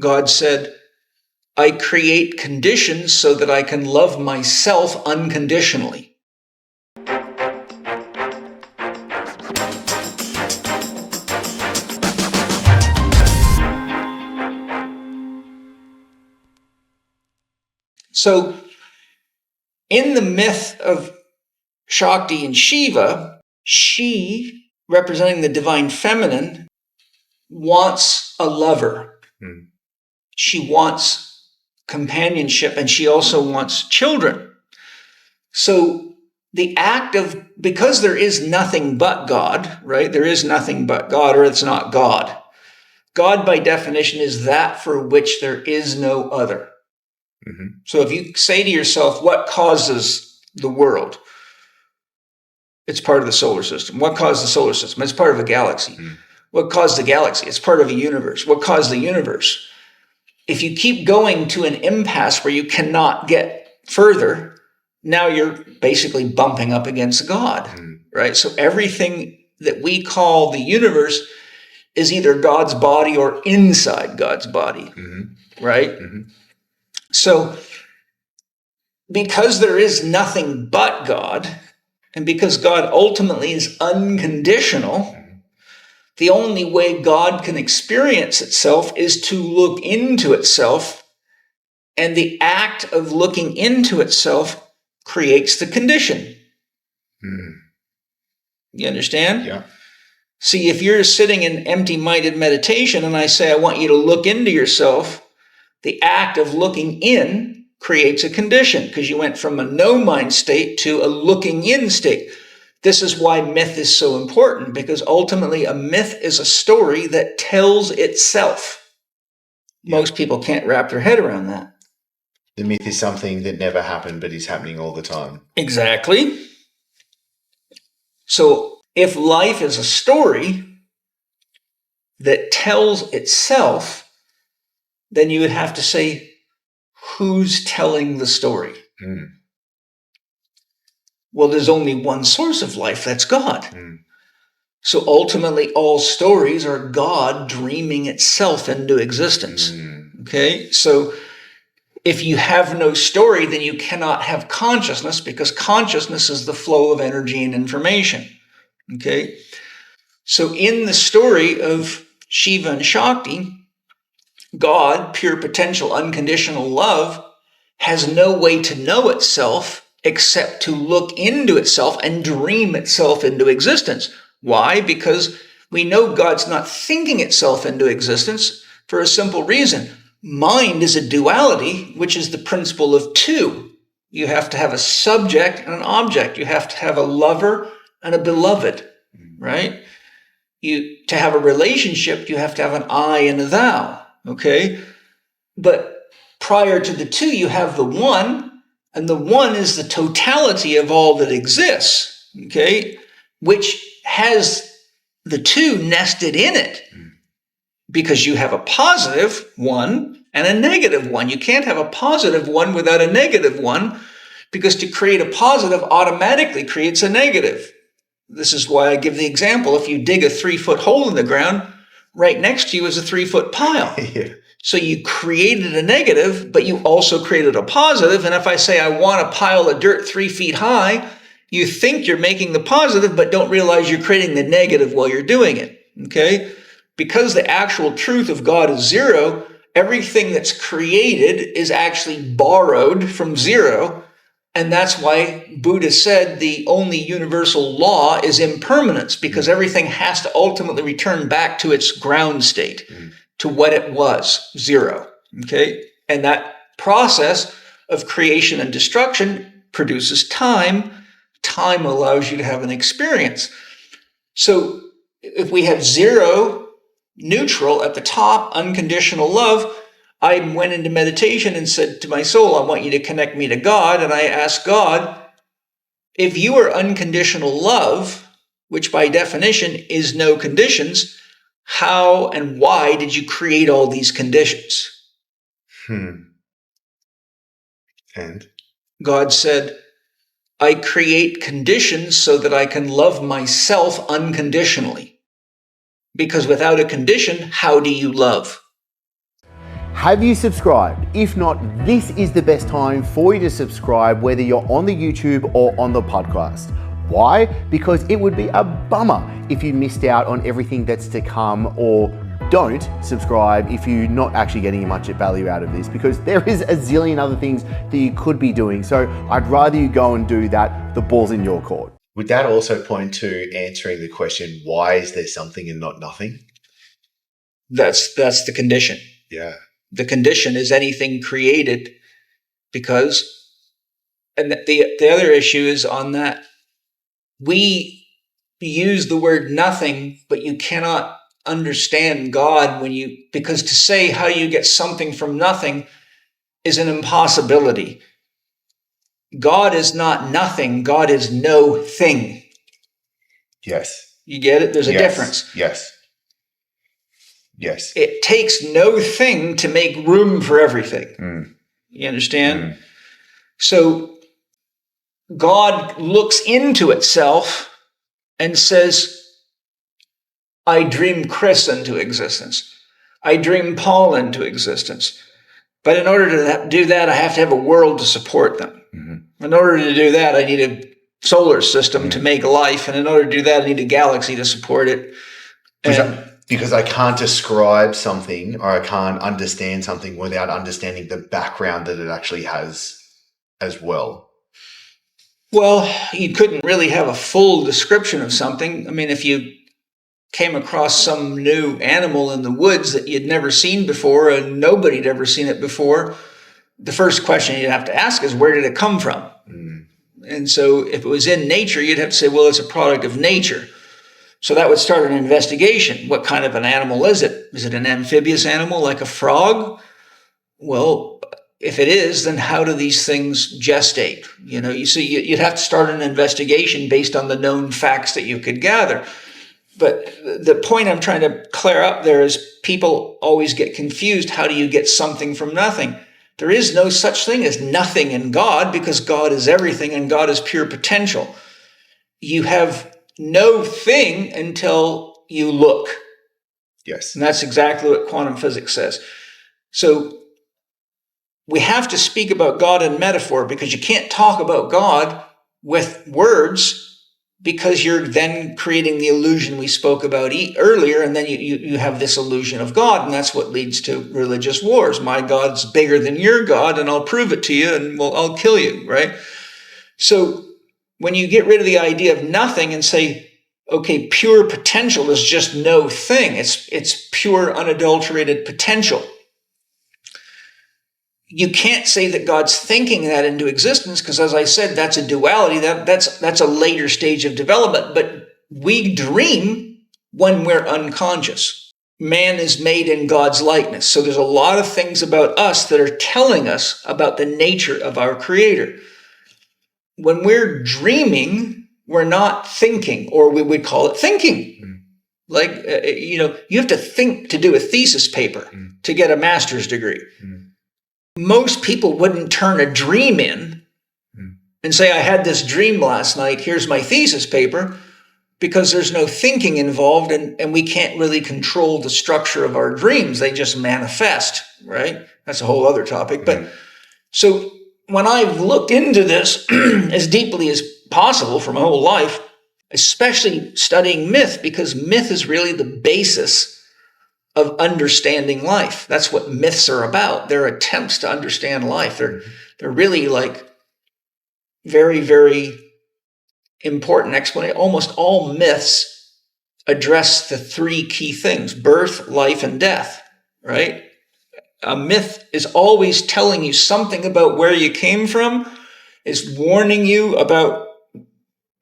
God said, I create conditions so that I can love myself unconditionally. So, in the myth of Shakti and Shiva, she, representing the divine feminine, wants a lover. She wants companionship, and she also wants children. So the act of, because there is nothing but God, right? There is nothing but God, or it's not God. God, by definition, is that for which there is no other. So if you say to yourself, what causes the world? It's part of the solar system. What caused the solar system? It's part of a galaxy. What caused the galaxy? It's part of a universe. What caused the universe? If you keep going to an impasse where you cannot get further, now you're basically bumping up against God, right? So everything that we call the universe is either God's body or inside God's body, right? So because there is nothing but God, and because God ultimately is unconditional, the only way God can experience itself is to look into itself, and the act of looking into itself creates the condition. You understand? Yeah. See, if you're sitting in empty-minded meditation and I say, I want you to look into yourself, the act of looking in creates a condition, because you went from a no-mind state to a looking in state. This is why myth is so important, because ultimately a myth is a story that tells itself. Most people can't wrap their head around that. The myth is something that never happened but is happening all the time. Exactly. So if life is a story that tells itself, then you would have to say, who's telling the story? Well, there's only one source of life, that's God. So ultimately, all stories are God dreaming itself into existence. Okay? So if you have no story, then you cannot have consciousness, because consciousness is the flow of energy and information. Okay? So in the story of Shiva and Shakti, God, pure potential, unconditional love, has no way to know itself except to look into itself and dream itself into existence. Why? Because we know God's not thinking itself into existence for a simple reason. Mind is a duality, which is the principle of two. You have to have a subject and an object. You have to have a lover and a beloved, right? To have a relationship, you have to have an I and a thou, okay? But prior to the two, you have the one, and the one is the totality of all that exists, okay? Which has the two nested in it, because you have a positive one and a negative one. You can't have a positive one without a negative one, because to create a positive automatically creates a negative. This is why I give the example. If you dig a 3-foot hole in the ground, right next to you is a 3-foot pile. So you created a negative, but you also created a positive. And if I say I want a pile of dirt 3 feet high, you think you're making the positive, but don't realize you're creating the negative while you're doing it. Okay? Because the actual truth of God is zero, everything that's created is actually borrowed from zero. And that's why Buddha said the only universal law is impermanence, because everything has to ultimately return back to its ground state, to what it was, zero. Okay? And that process of creation and destruction produces time. Time allows you to have an experience. So if we have zero, neutral at the top, unconditional love, I went into meditation and said to my soul, I want you to connect me to God. And I asked God, if you are unconditional love, which by definition is no conditions, how and why did you create all these conditions? And? God said, I create conditions so that I can love myself unconditionally. Because without a condition, how do you love? Have you subscribed? If not, this is the best time for you to subscribe, whether you're on the YouTube or on the podcast. Why? Because it would be a bummer if you missed out on everything that's to come, or don't subscribe if you're not actually getting much value out of this, because there is a zillion other things that you could be doing. So I'd rather you go and do that. The ball's in your court. Would that also point to answering the question, why is there something and not nothing? That's the condition. Yeah. The condition is anything created because, and the other issue is on that we use the word nothing, but you cannot understand God because to say how you get something from nothing is an impossibility. God is not nothing. God is no thing. Yes. You get it? There's a difference. Yes. Yes. It takes no thing to make room for everything. You understand? So God looks into itself and says, I dream Chris into existence. I dream Paul into existence. But in order to do that, I have to have a world to support them. In order to do that, I need a solar system to make life. And in order to do that, I need a galaxy to support it. Because I can't describe something, or I can't understand something without understanding the background that it actually has as well. Well, you couldn't really have a full description of something. I mean, if you came across some new animal in the woods that you'd never seen before and nobody had ever seen it before, the first question you'd have to ask is, where did it come from? And so if it was in nature, you'd have to say, well, it's a product of nature. So that would start an investigation. What kind of an animal is it? Is it an amphibious animal like a frog? Well, if it is, then how do these things gestate? You see, you'd have to start an investigation based on the known facts that you could gather. But the point I'm trying to clear up there is people always get confused. How do you get something from nothing? There is no such thing as nothing in God, because God is everything and God is pure potential. You have no thing until you look. Yes. And that's exactly what quantum physics says. So we have to speak about God in metaphor, because you can't talk about God with words, because you're then creating the illusion we spoke about earlier, and then you have this illusion of God, and that's what leads to religious wars. My God's bigger than your God, and I'll prove it to you, and I'll kill you, right? So when you get rid of the idea of nothing and say, okay, pure potential is just no thing. It's pure, unadulterated potential. You can't say that God's thinking that into existence, because, as I said, that's a duality. That's a later stage of development. But we dream when we're unconscious. Man is made in God's likeness. So there's a lot of things about us that are telling us about the nature of our Creator. When we're dreaming, we're not thinking, or we would call it thinking. Like, you have to think to do a thesis paper to get a master's degree. Most people wouldn't turn a dream in and say, I had this dream last night, here's my thesis paper, because there's no thinking involved, and we can't really control the structure of our dreams. They just manifest, right? That's a whole other topic. But so when I've looked into this as deeply as possible for my whole life, especially studying myth, because myth is really the basis of understanding life. That's what myths are about. They're attempts to understand life. They're really like very, very important explanation. Almost all myths address the three key things: birth, life, and death, right? A myth is always telling you something about where you came from, is warning you about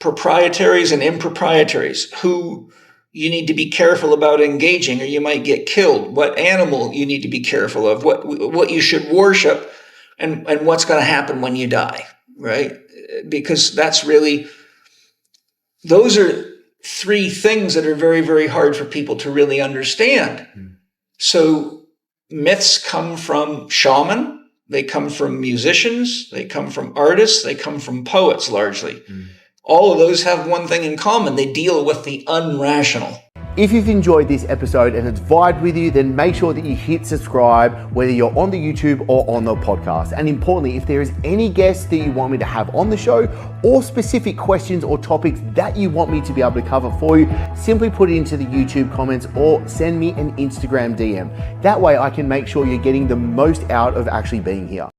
proprietaries and improprietaries, who you need to be careful about engaging, or you might get killed, what animal you need to be careful of, what you should worship, and what's going to happen when you die, right? Because those are three things that are very, very hard for people to really understand. So myths come from shaman, they come from musicians, they come from artists, they come from poets largely. All of those have one thing in common: they deal with the unrational. If you've enjoyed this episode and it's vibed with you, then make sure that you hit subscribe, whether you're on the YouTube or on the podcast. And importantly, if there is any guests that you want me to have on the show or specific questions or topics that you want me to be able to cover for you, simply put it into the YouTube comments or send me an Instagram DM. That way I can make sure you're getting the most out of actually being here.